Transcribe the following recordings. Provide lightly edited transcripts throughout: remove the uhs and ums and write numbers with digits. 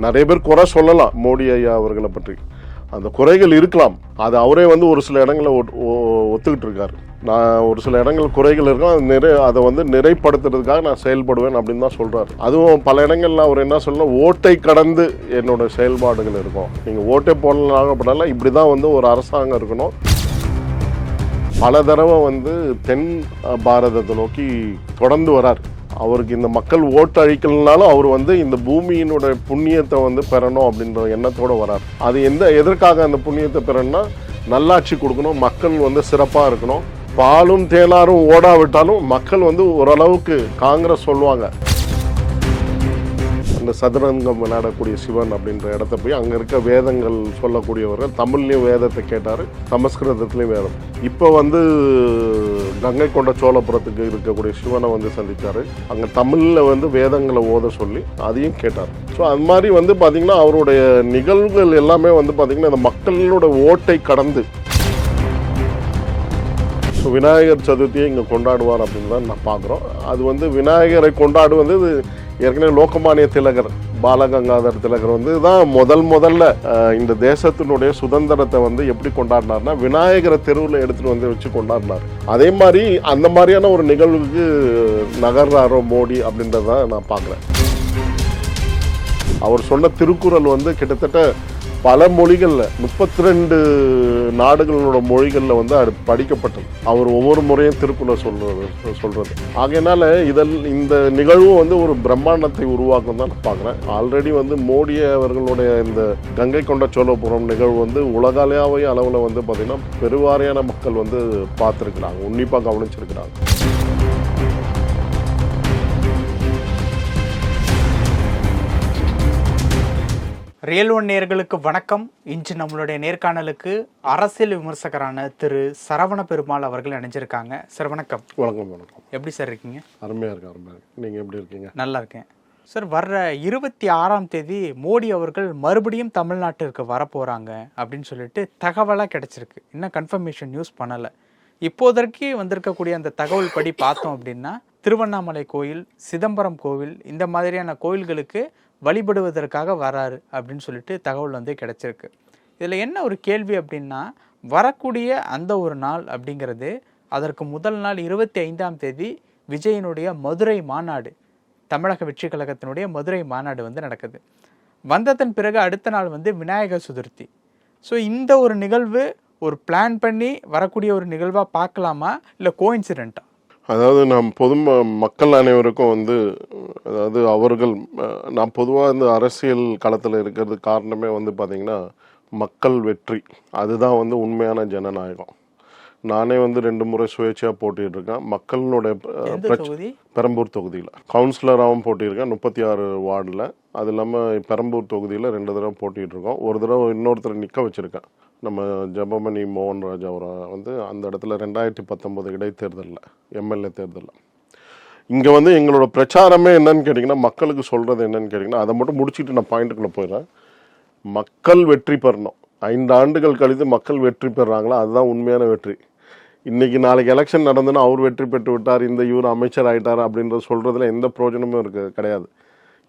நிறைய பேர் குறை சொல்லலாம் மோடி ஐயா அவர்களை பற்றி, அந்த குறைகள் இருக்கலாம். அது அவரே வந்து ஒரு சில இடங்களில் ஒத்துக்கிட்டு இருக்காரு. நான் ஒரு சில இடங்கள் குறைகள் இருக்கும், அதை வந்து நிறைப்படுத்துறதுக்காக நான் செயல்படுவேன் அப்படின்னு தான் சொல்கிறார். அதுவும் பல இடங்கள்ல அவர் என்ன சொல்லணும், ஓட்டை கடந்து என்னோட செயல்பாடுகள் இருக்கும். நீங்கள் ஓட்டை போடலாம் இப்படி தான் வந்து ஒரு அரசாங்கம் இருக்கணும். பல தடவை வந்து தென் பாரதத்தை நோக்கி தொடர்ந்து வரார். அவருக்கு இந்த மக்கள் ஓட்டு அழிக்கலனாலும் அவர் வந்து இந்த பூமியினுடைய புண்ணியத்தை வந்து பெறணும் அப்படின்ற எண்ணத்தோடு வரார். அது எதற்காக அந்த புண்ணியத்தை பெறணும்னா, நல்லாட்சி கொடுக்கணும், மக்கள் வந்து சிறப்பாக இருக்கணும். பாலும் தேனாரும் ஓடாவிட்டாலும் மக்கள் வந்து ஓரளவுக்கு காங்கிரஸ் சொல்லுவாங்க. இந்த சதுரங்கம் விளையாடக்கூடிய சிவன் அப்படின்ற இடத்த போய் அங்கே இருக்க வேதங்கள் சொல்லக்கூடியவர்கள் தமிழ்லேயும் வேதத்தை கேட்டார், சமஸ்கிருதத்துலேயும் வேதம். இப்போ வந்து கங்கை கொண்ட சோழபுரத்துக்கு இருக்கக்கூடிய சிவனை வந்து சந்தித்தார். அங்கே தமிழில் வந்து வேதங்களை ஓத சொல்லி அதையும் கேட்டார். ஸோ அது மாதிரி வந்து பார்த்திங்கன்னா அவருடைய நிகழ்வுகள் எல்லாமே வந்து பார்த்திங்கன்னா இந்த மக்களோட ஓட்டை கடந்து. ஸோ விநாயகர் சதுர்த்தியை இங்கே கொண்டாடுவார் அப்படின்னு தான் நான் பார்க்குறோம். அது வந்து விநாயகரை கொண்டாடுவது ஏற்கனவே லோகமானிய திலகர், பாலகங்காதர் திலகர் வந்து தான் முதல்ல இந்த தேசத்தினுடைய சுதந்திரத்தை வந்து எப்படி கொண்டாடினார்னா விநாயகரை தெருவில் எடுத்துகிட்டு வந்து வச்சு கொண்டாடினார். அதே மாதிரி அந்த மாதிரியான ஒரு நிகழ்வுக்கு நகர்றாரோ மோடி அப்படின்றத நான் பார்க்குறேன். அவர் சொன்ன திருக்குறள் வந்து கிட்டத்தட்ட பல மொழிகளில் 32 நாடுகளோட மொழிகளில் வந்து அது படிக்கப்பட்டது. அவர் ஒவ்வொரு முறையும் திருக்குறள் சொல்கிறது. ஆகையினால இந்த நிகழ்வும் வந்து ஒரு பிரம்மாண்டத்தை உருவாக்கும் தான் நான் பார்க்குறேன். ஆல்ரெடி வந்து மோடி அவர்களுடைய இந்த கங்கை கொண்ட சோழபுரம் நிகழ்வு வந்து உலகளவிய அளவில் வந்து பார்த்திங்கன்னா பெருவாரியான மக்கள் வந்து பார்த்துருக்குறாங்க, உன்னிப்பாக கவனிச்சிருக்கிறாங்க. ரியல் ஒன் நேயர்களுக்கு வணக்கம். இன்று நம்மளுடைய நேர்காணலுக்கு அரசியல் விமர்சகரான திரு சரவண பெருமாள் அவர்கள் இணைஞ்சிருக்காங்க. சார் வணக்கம். வணக்கம். எப்படி சார் இருக்கீங்க? அருமையாக இருக்கேன். நீங்கள் எப்படி இருக்கீங்க? நல்லா இருக்கேன் சார். வர்ற 26ஆம் தேதி மோடி அவர்கள் மறுபடியும் தமிழ்நாட்டிற்கு வரப்போகிறாங்க அப்படின்னு சொல்லிட்டு தகவலாக கிடைச்சிருக்கு. இன்னும் கன்ஃபர்மேஷன் நியூஸ் பண்ணலை. இப்போதற்கு வந்திருக்கக்கூடிய அந்த தகவல் படி பார்த்தோம் அப்படின்னா திருவண்ணாமலை கோயில், சிதம்பரம் கோவில், இந்த மாதிரியான கோயில்களுக்கு வழிபடுவதற்காக வராரு அப்படின்னு சொல்லிட்டு தகவல் வந்து கிடைச்சிருக்கு. இதில் என்ன ஒரு கேள்வி அப்படின்னா, வரக்கூடிய அந்த ஒரு நாள் அப்படிங்கிறது, அதற்கு முதல் நாள் 25ஆம் தேதி விஜயனுடைய மதுரை மாநாடு, தமிழக வெற்றி கழகத்தினுடைய மதுரை மாநாடு வந்து நடக்குது. வந்ததன் பிறகு அடுத்த நாள் வந்து விநாயகர் சதுர்த்தி. ஸோ இந்த ஒரு நிகழ்வு ஒரு பிளான் பண்ணி வரக்கூடிய ஒரு நிகழ்வாக பார்க்கலாமா, இல்லை கோஇன்சிடென்ட்டா? அதாவது நாம் மக்கள் அனைவருக்கும் வந்து, அதாவது அவர்கள், நான் பொதுவாக இந்த அரசியல் களத்தில் இருக்கிறது காரணமே வந்து பார்த்திங்கன்னா மக்கள் வெற்றி, அதுதான் வந்து உண்மையான ஜனநாயகம். நானே வந்து 2 முறை சுயேட்சையாக போட்டிகிட்ருக்கேன். மக்களுடைய பெரம்பூர் தொகுதியில் கவுன்சிலராகவும் போட்டியிருக்கேன், 36 வார்டில். அது இல்லாமல் பெரம்பூர் தொகுதியில் 2 தடவை போட்டிகிட்ருக்கோம். ஒரு தடவை இன்னொருத்தர் நிற்க வச்சுருக்கேன், நம்ம ஜெபமணி மோகன்ராஜ் அவரை வந்து அந்த இடத்துல 2019 இடைத்தேர்தலில், எம்எல்ஏ தேர்தலில். இங்கே வந்து எங்களோட பிரச்சாரமே என்னன்னு கேட்டிங்கன்னா, மக்களுக்கு சொல்கிறது என்னன்னு கேட்டிங்கன்னா, அதை மட்டும் முடிச்சுட்டு நான் பாயிண்ட்டுக்குள்ளே போயிடுறேன். மக்கள் வெற்றி பெறணும். 5 ஆண்டுகள் கழித்து மக்கள் வெற்றி பெறாங்களா, அதுதான் உண்மையான வெற்றி. இன்றைக்கி நாளைக்கு எலெக்ஷன் நடந்துன்னா அவர் வெற்றி பெற்று விட்டார், இந்த இவர் அமைச்சர் ஆகிட்டார் அப்படின்றது சொல்கிறதுல எந்த பிரயோஜனமும் கிடையாது.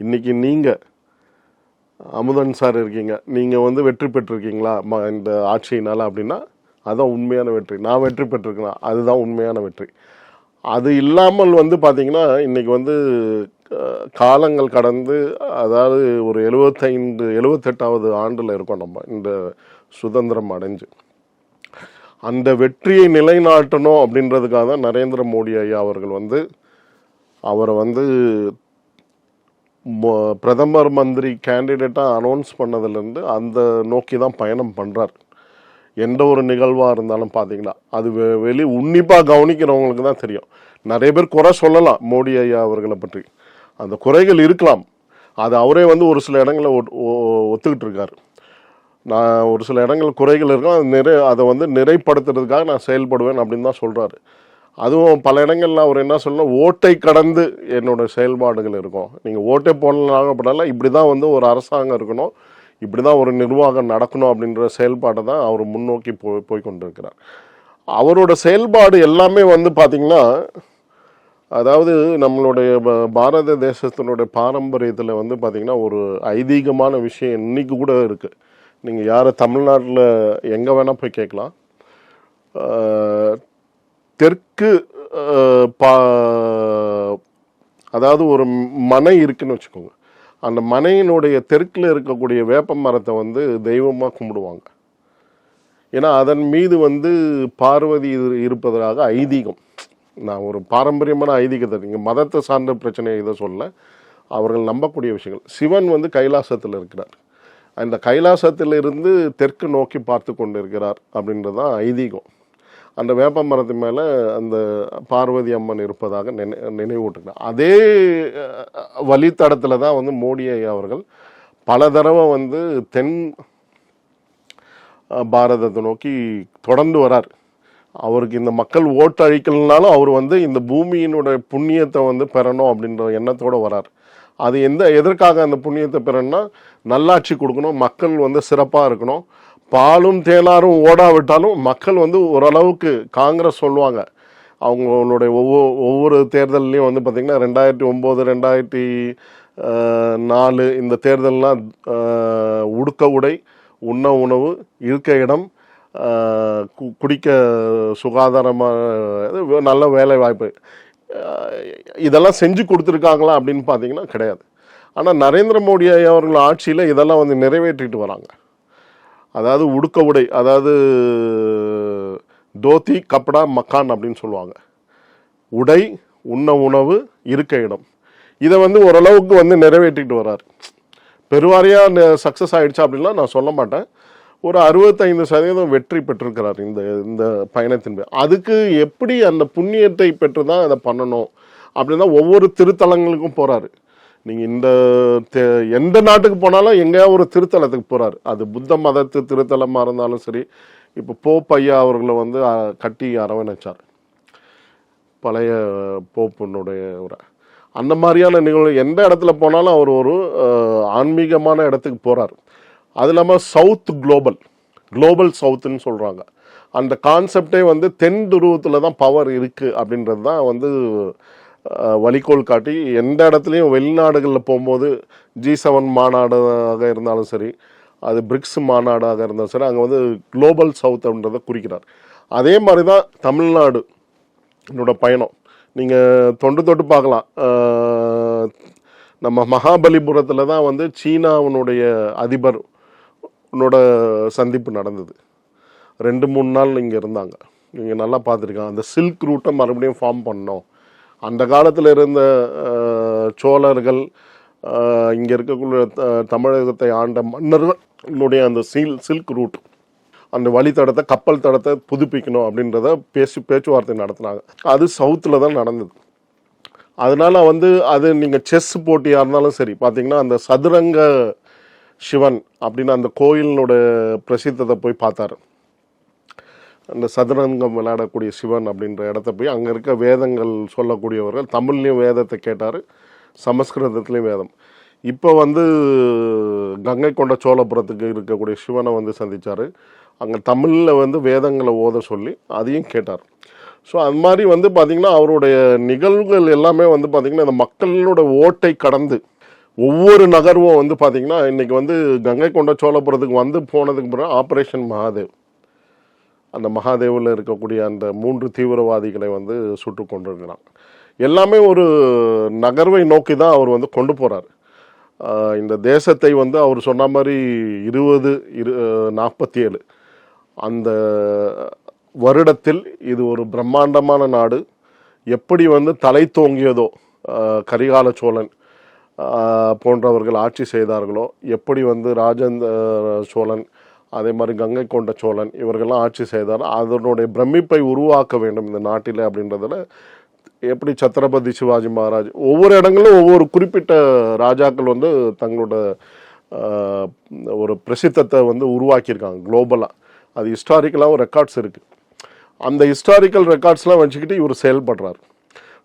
இன்றைக்கி நீங்கள் அமுதன் சார் இருக்கீங்க, நீங்கள் வந்து வெற்றி பெற்றிருக்கீங்களா இந்த ஆட்சியினால் அப்படின்னா அதுதான் உண்மையான வெற்றி. நான் வெற்றி பெற்றிருக்கேன், அதுதான் உண்மையான வெற்றி. அது இல்லாமல் வந்து பார்த்திங்கன்னா இன்றைக்கி வந்து காலங்கள் கடந்து, அதாவது ஒரு 78வது ஆண்டில் இருக்கோம் நம்ம இந்த சுதந்திரம் அடைஞ்சு. அந்த வெற்றியை நிலைநாட்டணும் அப்படின்றதுக்காக தான் நரேந்திர மோடி ஐயா அவர்கள் வந்து அவரை வந்து பிரதமர் மந்திரி கேண்டிடேட்டாக அனௌன்ஸ் பண்ணதுலேருந்து அந்த நோக்கி தான் பயணம் பண்ணுறார். எந்த ஒரு நிகழ்வாக இருந்தாலும் பார்த்தீங்கன்னா அது உன்னிப்பாக கவனிக்கிறவங்களுக்கு தான் தெரியும். நிறைய பேர் குறை சொல்லலாம் மோடி ஐயா அவர்களை பற்றி, அந்த குறைகள் இருக்கலாம். அது அவரே வந்து ஒரு சில இடங்களில் ஒத்துக்கிட்டு இருக்கார். நான் ஒரு சில இடங்கள் குறைகள் இருக்கும், அதை வந்து நிறைப்படுத்துறதுக்காக நான் செயல்படுவேன் அப்படின்னு தான் சொல்கிறாரு. அதுவும் பல இடங்களில் அவர் என்ன சொல்லணும், ஓட்டை கடந்து என்னோட செயல்பாடுகள் இருக்கும். நீங்கள் ஓட்டை போடலாம் இப்படி தான் வந்து ஒரு அரசாங்கம் இருக்கணும், இப்படி தான் ஒரு நிர்வாகம் நடக்கணும் அப்படின்ற செயல்பாட்டை தான் அவர் முன்னோக்கி போய் கொண்டிருக்கிறார். அவரோட செயல்பாடு எல்லாமே வந்து பார்த்திங்கன்னா அதாவது நம்மளுடைய பாரத தேசத்தினுடைய பாரம்பரியத்தில் வந்து பார்த்திங்கன்னா ஒரு ஐதீகமான விஷயம் இன்னைக்கு கூட இருக்குது. நீங்கள் யாரை தமிழ்நாட்டில் எங்கே வேணால் போய் கேட்கலாம். தெற்கு பா அதாவது ஒரு மனை இருக்குன்னு வச்சுக்கோங்க. அந்த மனையினுடைய தெற்கில் இருக்கக்கூடிய வேப்ப மரத்தை வந்து தெய்வமாக கும்பிடுவாங்க. ஏன்னா அதன் மீது வந்து பார்வதி இருப்பதாக ஐதீகம். நான் ஒரு பாரம்பரியமான ஐதீகத்தை, நீங்கள் மதத்தை சார்ந்த பிரச்சனையை இதை சொல்ல, அவர்கள் நம்பக்கூடிய விஷயங்கள். சிவன் வந்து கைலாசத்தில் இருக்கிறார். அந்த கைலாசத்திலிருந்து தெற்கு நோக்கி பார்த்து கொண்டு இருக்கிறார் அப்படின்றது தான் ஐதீகம். அந்த வேப்ப மரத்து மேலே அந்த பார்வதி அம்மன் இருப்பதாக நினைவூட்டுகிறார். அதே வழித்தடத்தில் தான் வந்து மோடி அவர்கள் பல தடவை வந்து தென் பாரதத்தை நோக்கி தொடர்ந்து வரார். அவருக்கு இந்த மக்கள் ஓட்டு அழிக்கலனாலும் அவர் வந்து இந்த பூமியினுடைய புண்ணியத்தை வந்து பெறணும் அப்படின்ற எண்ணத்தோடு வரார். அது எதற்காக அந்த புண்ணியத்தை பெறணும்னா, நல்லாட்சி கொடுக்கணும், மக்கள் வந்து சிறப்பாக இருக்கணும். பாலும் தேனாரும் ஓடாவிட்டாலும் மக்கள் வந்து ஓரளவுக்கு காங்கிரஸ் சொல்லுவாங்க. அவங்களுடைய ஒவ்வொரு தேர்தல்லையும் வந்து பார்த்திங்கன்னா 2009, 2004 இந்த தேர்தல்லாம் உடுக்க உடை, உண்ண உணவு, இருக்க இடம், குடிக்க சுகாதாரமாக நல்ல வேலை வாய்ப்பு, இதெல்லாம் செஞ்சு கொடுத்துருக்காங்களா அப்படின்னு பார்த்தீங்கன்னா கிடையாது. ஆனால் நரேந்திர மோடி அவர்கள் ஆட்சியில் இதெல்லாம் வந்து நிறைவேற்றிட்டு வராங்க. அதாவது உடுக்க உடை, அதாவது தோத்தி கப்படா மக்கான் அப்படின்னு சொல்லுவாங்க. உடை, உண்ண உணவு, இருக்க இடம், இதை வந்து ஓரளவுக்கு வந்து நிறைவேற்றிட்டு வராரு. பெருவாரியாக சக்ஸஸ் ஆகிடுச்சா அப்படின்லாம் நான் சொல்ல மாட்டேன். ஒரு 65% வெற்றி பெற்றிருக்கிறார் இந்த பயணத்தின் பேர். அதுக்கு எப்படி அந்த புண்ணியத்தை பெற்று தான் அதை பண்ணணும் அப்படின்னா ஒவ்வொரு திருத்தலங்களுக்கும் போகிறாரு. நீங்கள் எந்த நாட்டுக்கு போனாலும் எங்கேயா ஒரு திருத்தலத்துக்கு போகிறாரு. அது புத்த மதத்து திருத்தலமாக இருந்தாலும் சரி. இப்போ போப் ஐயா அவர்களை வந்து கட்டி அரவணைச்சார், பழைய போப்புனுடைய ஒரு அந்த மாதிரியான நிகழ்வு. எந்த இடத்துல போனாலும் அவர் ஒரு ஆன்மீகமான இடத்துக்கு போகிறார். அது இல்லாமல் சவுத் குளோபல் சவுத்துன்னு சொல்கிறாங்க. அந்த கான்செப்டே வந்து தென் துருவத்தில் தான் பவர் இருக்குது அப்படின்றது தான் வந்து வழிகோல் காட்டி எந்த இடத்துலையும் வெளிநாடுகளில் போகும்போது G7 மாநாடாக இருந்தாலும் சரி, அது பிரிக்ஸ் மாநாடாக இருந்தாலும் சரி, அங்கே வந்து குளோபல் சவுத் அப்படின்றத குறிக்கிறார். அதே மாதிரி தான் தமிழ்நாடு என்னோட பயணம். நீங்கள் தொட்டு பார்க்கலாம். நம்ம மகாபலிபுரத்தில் தான் வந்து சீனாவினுடைய அதிபர் உன்னோட சந்திப்பு நடந்தது. 2-3 நாள் இங்கே இருந்தாங்க. நீங்கள் நல்லா பார்த்துருக்காங்க. அந்த சில்க் ரூட்டை மறுபடியும் ஃபார்ம் பண்ணோம். அந்த காலத்தில் இருந்த சோழர்கள், இங்கே இருக்கக்கூடிய தமிழகத்தை ஆண்ட மன்னர்களுடைய அந்த சில்க் ரூட், அந்த வழித்தடத்தை, கப்பல் தடத்தை புதுப்பிக்கணும் அப்படின்றத பேச்சுவார்த்தை நடத்தினாங்க. அது சவுத்தில் தான் நடந்தது. அதனால வந்து அது நீங்கள் செஸ் போட்டியாக இருந்தாலும் சரி பார்த்தீங்கன்னா, அந்த சதுரங்க சிவன் அப்படின்னு அந்த கோயிலினோட பிரசித்தத்தை போய் பார்த்தாரு. அந்த சதுரங்கம் விளையாடக்கூடிய சிவன் அப்படின்ற இடத்த போய் அங்கே இருக்க வேதங்கள் சொல்லக்கூடியவர்கள் தமிழ்லேயும் வேதத்தை கேட்டார், சமஸ்கிருதத்துலேயும் வேதம். இப்போ வந்து கங்கை கொண்ட சோழபுரத்துக்கு இருக்கக்கூடிய சிவனை வந்து சந்தித்தார். அங்கே தமிழில் வந்து வேதங்களை ஓத சொல்லி அதையும் கேட்டார். ஸோ அது மாதிரி வந்து பார்த்திங்கன்னா அவருடைய நிகழ்வுகள் எல்லாமே வந்து பார்த்திங்கன்னா இந்த மக்களோட ஓட்டை கடந்து ஒவ்வொரு நகர்வும் வந்து பார்த்திங்கன்னா இன்றைக்கி வந்து கங்கை கொண்ட சோழபுரத்துக்கு வந்து போனதுக்கு பிறகு ஆப்ரேஷன் மகாதேவ், அந்த மகாதேவில் இருக்கக்கூடிய அந்த 3 தீவிரவாதிகளை வந்து சுட்டு கொண்டிருக்கிறாங்க. எல்லாமே ஒரு நகர்வை நோக்கி தான் அவர் வந்து கொண்டு போகிறார். இந்த தேசத்தை வந்து அவர் சொன்ன மாதிரி 2047 அந்த வருடத்தில் இது ஒரு பிரம்மாண்டமான நாடு. எப்படி வந்து தலை தோங்கியதோ கரிகால சோழன் போன்றவர்கள் ஆட்சி செய்தார்களோ, எப்படி வந்து ராஜேந்திர சோழன், அதே மாதிரி கங்கை கொண்ட சோழன் இவர்கள்லாம் ஆட்சி செய்தார், அதனுடைய பிரமிப்பை உருவாக்க வேண்டும் இந்த நாட்டில் அப்படின்றதில் எப்படி சத்ரபதி சிவாஜி மகாராஜ் ஒவ்வொரு இடங்களும் ஒவ்வொரு குறிப்பிட்ட ராஜாக்கள் வந்து தங்களோட ஒரு பிரசித்தத்தை வந்து உருவாக்கியிருக்காங்க குளோபலாக. அது ஹிஸ்டாரிக்கலாகவும் ரெக்கார்ட்ஸ் இருக்குது. அந்த ஹிஸ்டாரிக்கல் ரெக்கார்ட்ஸ்லாம் வச்சுக்கிட்டு இவர் செயல்படுறார்.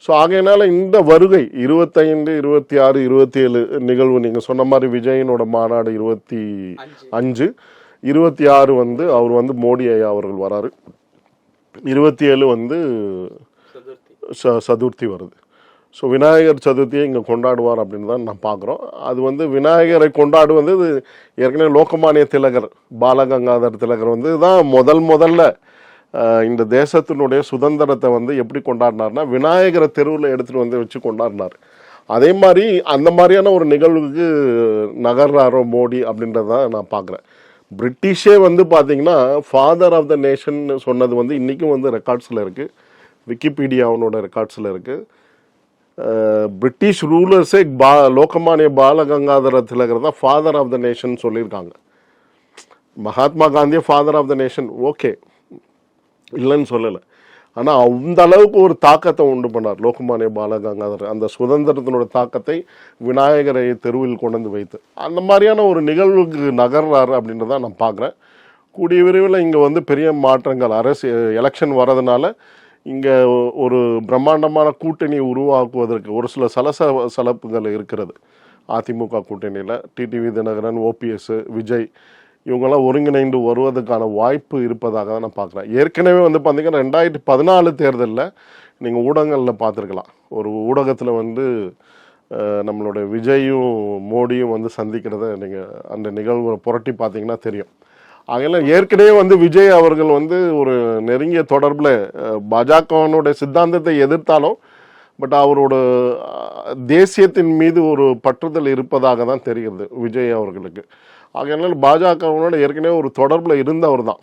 ஸோ ஆகையினால இந்த வருகை 25, 26, 27 நிகழ்வு நீங்கள் சொன்ன மாதிரி விஜயனோட மாநாடு 25, 26 வந்து அவர் வந்து மோடி ஐயா அவர்கள் வராரு. 27 வந்து சதுர்த்தி வருது. ஸோ விநாயகர் சதுர்த்தியை இங்கே கொண்டாடுவார் அப்படின்னு தான் நான் பார்க்குறோம். அது வந்து விநாயகரை கொண்டாடுவது இது ஏற்கனவே லோகமானிய திலகர், பாலகங்காதர் திலகர் வந்து தான் முதல்ல இந்த தேசத்தினுடைய சுதந்திரத்தை வந்து எப்படி கொண்டாடினார்னா விநாயகரை தெருவில் எடுத்துகிட்டு வந்து வச்சு கொண்டாடினார். அதே மாதிரி அந்த மாதிரியான ஒரு நிகழ்வுக்கு நகர்றாரோ மோடி அப்படின்றத நான் பார்க்குறேன். பிரிட்டிஷே வந்து பார்த்தீங்கன்னா ஃபாதர் ஆஃப் த நேஷன் சொன்னது வந்து இன்றைக்கும் வந்து ரெக்கார்ட்ஸில் இருக்குது, விக்கிபீடியாவோட ரெக்கார்ட்ஸில் இருக்குது. பிரிட்டிஷ் ரூலர்ஸே லோகமானிய பாலகங்காதர திலகர் தான் ஃபாதர் ஆஃப் த நேஷன் சொல்லியிருக்காங்க. மகாத்மா காந்தியே father of the nation, okay, இல்லைன்னு சொல்லலை. ஆனால் அந்த அளவுக்கு ஒரு தாக்கத்தை உண்டு பண்ணார் லோகமானிய பாலகங்காதர். அந்த சுதந்திரத்தினோட தாக்கத்தை விநாயகரை தெருவில் கொண்டு வந்து வைத்து அந்த மாதிரியான ஒரு நிகழ்வுக்கு நகர்றாரு அப்படின்றத நான் பார்க்குறேன். கூடிய விரைவில் இங்கே வந்து பெரிய மாற்றங்கள், அரசு எலெக்ஷன் வர்றதுனால இங்கே ஒரு பிரம்மாண்டமான கூட்டணி உருவாக்குவதற்கு ஒரு சில சலப்புகள் இருக்கிறது. அதிமுக கூட்டணியில் டிடிவி தினகரன், ஓபிஎஸ், விஜய் இவங்கெல்லாம் ஒருங்கிணைந்து வருவதற்கான வாய்ப்பு இருப்பதாக தான் நான் பார்க்குறேன். ஏற்கனவே வந்து பார்த்திங்கன்னா 2014 தேர்தலில் நீங்கள் ஊடகங்களில் பார்த்துருக்கலாம். ஒரு ஊடகத்தில் வந்து நம்மளோட விஜயும் மோடியும் வந்து சந்திக்கிறத நீங்கள் அந்த நிகழ்வை புரட்டி பார்த்தீங்கன்னா தெரியும். அதெல்லாம் ஏற்கனவே வந்து விஜய் அவர்கள் வந்து ஒரு நெருங்கிய தொடர்பில் பாஜகவினுடைய சித்தாந்தத்தை எதிர்த்தாலும் பட் அவரோட தேசியத்தின் மீது ஒரு பற்றுதல் இருப்பதாக தான் தெரிகிறது விஜய் அவர்களுக்கு. ஆகையினால பாஜகவினோட ஏற்கனவே ஒரு தொடர்பில் இருந்தவர் தான்.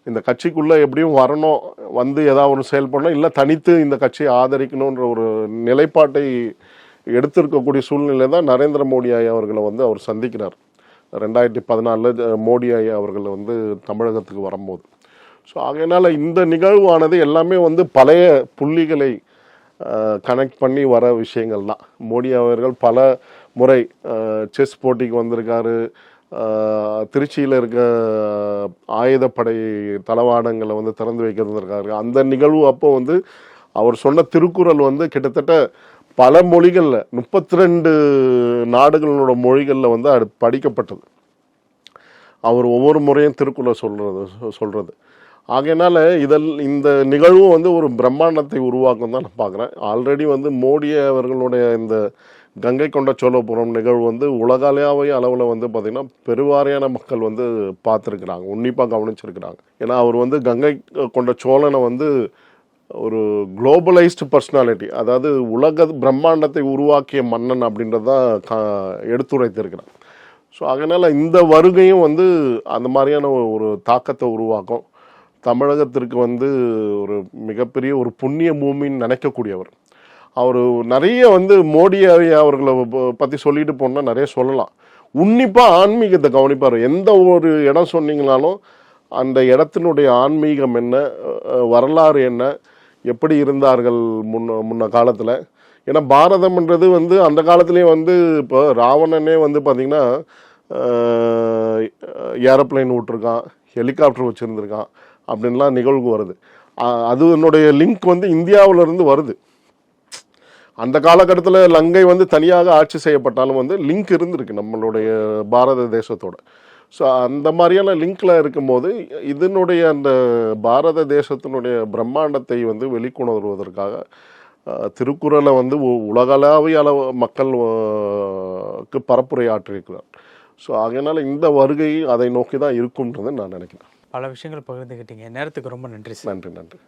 இந்த கட்சிக்குள்ளே எப்படியும் வரணும், வந்து ஏதாவது ஒன்று செயல்படணும், இல்லை தனித்து இந்த கட்சியை ஆதரிக்கணுன்ற ஒரு நிலைப்பாட்டை எடுத்திருக்கக்கூடிய சூழ்நிலை தான் நரேந்திர மோடி ஐயா அவர்களை வந்து அவர் சந்திக்கிறார் 2014 மோடி ஐயா அவர்கள் வந்து தமிழகத்துக்கு வரும்போது. ஸோ அதனால் இந்த நிகழ்வானது எல்லாமே வந்து பழைய புள்ளிகளை கனெக்ட் பண்ணி வர விஷயங்கள் தான். மோடி அவர்கள் பல முறை செஸ் போட்டிக்கு வந்திருக்காரு, திருச்சியில் இருக்க ஆயுதப்படை தளவாடங்களை வந்து திறந்து வைக்கிறதுக்காரு. அந்த நிகழ்வு அப்போ வந்து அவர் சொன்ன திருக்குறள் வந்து கிட்டத்தட்ட பல மொழிகளில் 32 நாடுகளோட மொழிகளில் வந்து அது படிக்கப்பட்டது. அவர் ஒவ்வொரு முறையும் திருக்குறள் சொல்கிறது. ஆகையினால இந்த நிகழ்வு வந்து ஒரு பிரம்மாண்டத்தை உருவாக்கும் தான் நான் பார்க்குறேன். ஆல்ரெடி வந்து மோடி அவர்களுடைய இந்த கங்கை கொண்ட சோழபுரம் நிகழ்வு வந்து உலகளவிய அளவில் வந்து பார்த்திங்கன்னா பெருவாரியான மக்கள் வந்து பார்த்துருக்குறாங்க, உன்னிப்பாக கவனிச்சிருக்கிறாங்க. ஏன்னா அவர் வந்து கங்கை கொண்ட சோழனை வந்து ஒரு குளோபலைஸ்டு பர்சனாலிட்டி, அதாவது உலக பிரம்மாண்டத்தை உருவாக்கிய மன்னன் அப்படின்றதான் எடுத்துரைத்திருக்கிறார். ஸோ அதனால் இந்த வருகையும் வந்து அந்த மாதிரியான ஒரு தாக்கத்தை உருவாக்கும். தமிழகத்திற்கு வந்து ஒரு மிகப்பெரிய ஒரு புண்ணிய பூமின்னு நினைக்கக்கூடியவர் அவர். நிறைய வந்து மோடி அவர்களை பற்றி சொல்லிட்டு போனால் நிறைய சொல்லலாம். உன்னிப்பாக ஆன்மீகத்தை கவனிப்பார். எந்த ஒரு இடம் சொன்னீங்கனாலும் அந்த இடத்தினுடைய ஆன்மீகம் என்ன, வரலாறு என்ன, எப்படி இருந்தார்கள் முன்ன காலத்தில். ஏன்னா பாரதம்ன்றது வந்து அந்த காலத்துலேயே வந்து இப்போ ராவணனே வந்து பார்த்திங்கன்னா ஏரோப்ளைன் விட்டுருக்கான், ஹெலிகாப்டர் வச்சுருந்துருக்கான் அப்படின்லாம் நிகழ்வு வருது. அதனுடைய லிங்க் வந்து இந்தியாவிலேருந்து வருது. அந்த காலகட்டத்தில் லங்கை வந்து தனியாக ஆட்சி செய்யப்பட்டாலும் வந்து லிங்க் இருந்திருக்கு நம்மளுடைய பாரத தேசத்தோட. ஸோ அந்த மாதிரியான லிங்க்ல இருக்கும்போது இதனுடைய அந்த பாரத தேசத்தினுடைய பிரம்மாண்டத்தை வந்து வெளிக்கொணர்வதற்காக திருக்குறளை வந்து உலகளாவிய அளவு மக்களுக்கு பரப்புரை ஆற்றியிருக்கிறார். ஸோ அதனால் இந்த வருகை அதை நோக்கி தான் இருக்கும்ன்றதை நான் நினைக்கிறேன். பல விஷயங்கள் பகிர்ந்துக்கிட்டீங்க. நேரத்துக்கு ரொம்ப நன்றி. நன்றி.